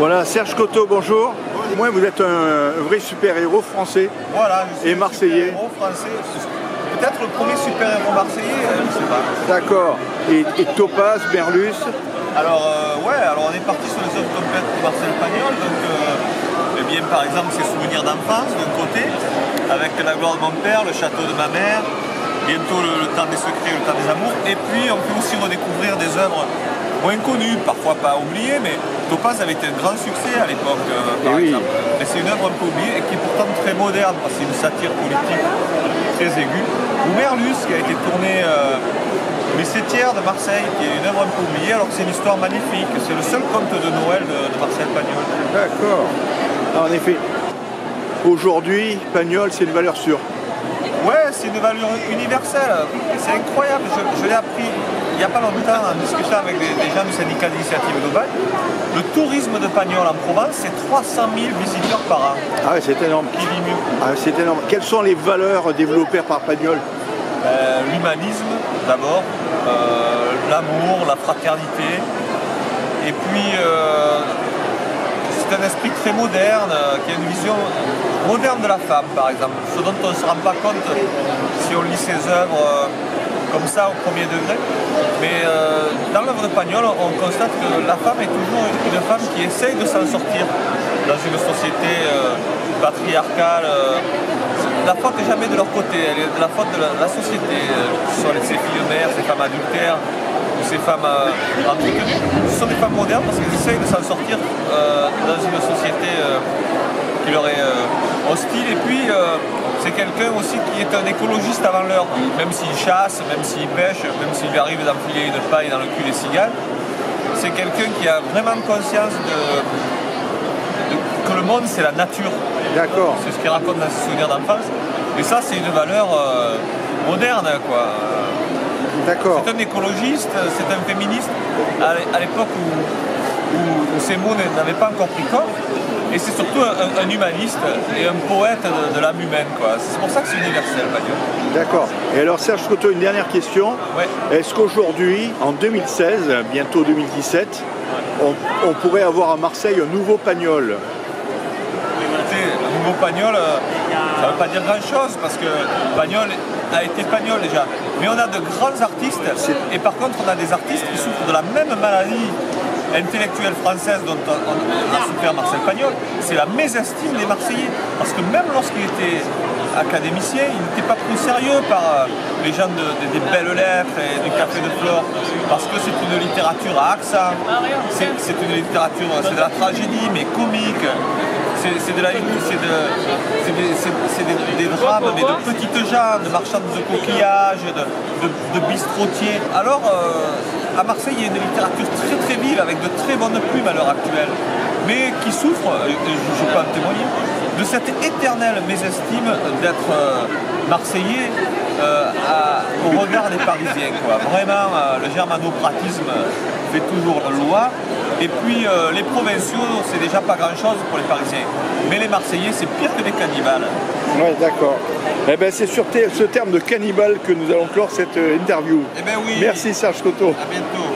Voilà, Serge Coteau, bonjour. Moi, vous êtes un vrai super-héros français. Voilà, je suis et marseillais. Super-héros français. Peut-être le premier super-héros marseillais, je sais pas. D'accord. Et Topaz, Merlus. Alors, alors on est parti sur les œuvres complètes de Marcel Pagnol. Donc, eh bien, par exemple, ses souvenirs d'enfance d'un côté, avec La gloire de mon père, Le château de ma mère, bientôt le temps des secrets, Le temps des amours. Et puis, on peut aussi redécouvrir des œuvres moins connues, parfois pas oubliées, mais Topaz avait été un grand succès à l'époque, par exemple. Et c'est une œuvre un peu oubliée et qui est pourtant très moderne, parce que c'est une satire politique très aiguë. Ou Merlus, qui a été tourné Les Septières de Marseille, qui est une œuvre un peu oubliée, alors que c'est une histoire magnifique. C'est le seul conte de Noël de Marcel Pagnol. D'accord. En effet, aujourd'hui, Pagnol, c'est une valeur sûre. Ouais, c'est une valeur universelle. C'est incroyable. Je l'ai appris il n'y a pas longtemps en discutant avec des gens du syndicat d'initiative globale. Le tourisme de Pagnol en Provence, c'est 300 000 visiteurs par an. Ah ouais, c'est énorme. Qui vit mieux. Ah, c'est énorme. Quelles sont les valeurs développées par Pagnol? L'humanisme d'abord, l'amour, la fraternité. Et puis, c'est un esprit très moderne, qui a une vision moderne de la femme, par exemple. Ce dont on ne se rend pas compte si on lit ses œuvres comme ça au premier degré. Mais dans l'œuvre de Pagnol, on constate que la femme est toujours une femme qui essaye de s'en sortir dans une société patriarcale. La faute n'est jamais de leur côté, elle est de la faute de la société. Ce sont ces filles mères, ces femmes adultères, ou ces femmes entretenues. Ce sont des femmes modernes parce qu'elles essayent de s'en sortir dans une société qui leur est hostile. Et puis, c'est quelqu'un aussi qui est un écologiste avant l'heure. Même s'il chasse, même s'il pêche, même s'il lui arrive d'enfiler une paille dans le cul des cigales, c'est quelqu'un qui a vraiment conscience que le monde, c'est la nature. D'accord. C'est ce qu'il raconte dans ses souvenirs d'enfance. Et ça, c'est une valeur moderne, quoi. D'accord. C'est un écologiste, c'est un féministe, à l'époque où ces mots n'avaient pas encore pris corps. Et c'est surtout un humaniste et un poète de l'âme humaine, quoi. C'est pour ça que c'est universel, Pagnol. D'accord. Et alors, Serge Coteau, une dernière question. Ouais. Est-ce qu'aujourd'hui, en 2016, bientôt 2017, on pourrait avoir à Marseille un nouveau Pagnol? Écoutez, le nouveau Pagnol, ça ne veut pas dire grand-chose, parce que Pagnol a été Pagnol déjà. Mais on a de grands artistes, et par contre, on a des artistes qui souffrent de la même maladie intellectuelle française dont a souffert Marcel Pagnol, c'est la mésestime des Marseillais. Parce que même lorsqu'il était académicien, il n'était pas pris au sérieux par les gens des belles lettres et du Café de Flore, parce que c'est une littérature à accent, c'est une littérature, c'est de la tragédie, mais comique. C'est des drames, mais de petites gens, de marchands de coquillages, de bistrotiers. Alors, à Marseille, il y a une littérature très très vive, avec de très bonnes plumes à l'heure actuelle, mais qui souffre, je peux en témoigner, de cette éternelle mésestime d'être Marseillais au regard des Parisiens, quoi. Vraiment, le germanopratisme fait toujours loi. Et puis les provinciaux, c'est déjà pas grand-chose pour les Parisiens. Mais les Marseillais, c'est pire que des cannibales. Oui, d'accord. Eh ben, c'est sur ce terme de cannibale que nous allons clore cette interview. Eh ben oui. Merci Serge Coteau. À bientôt.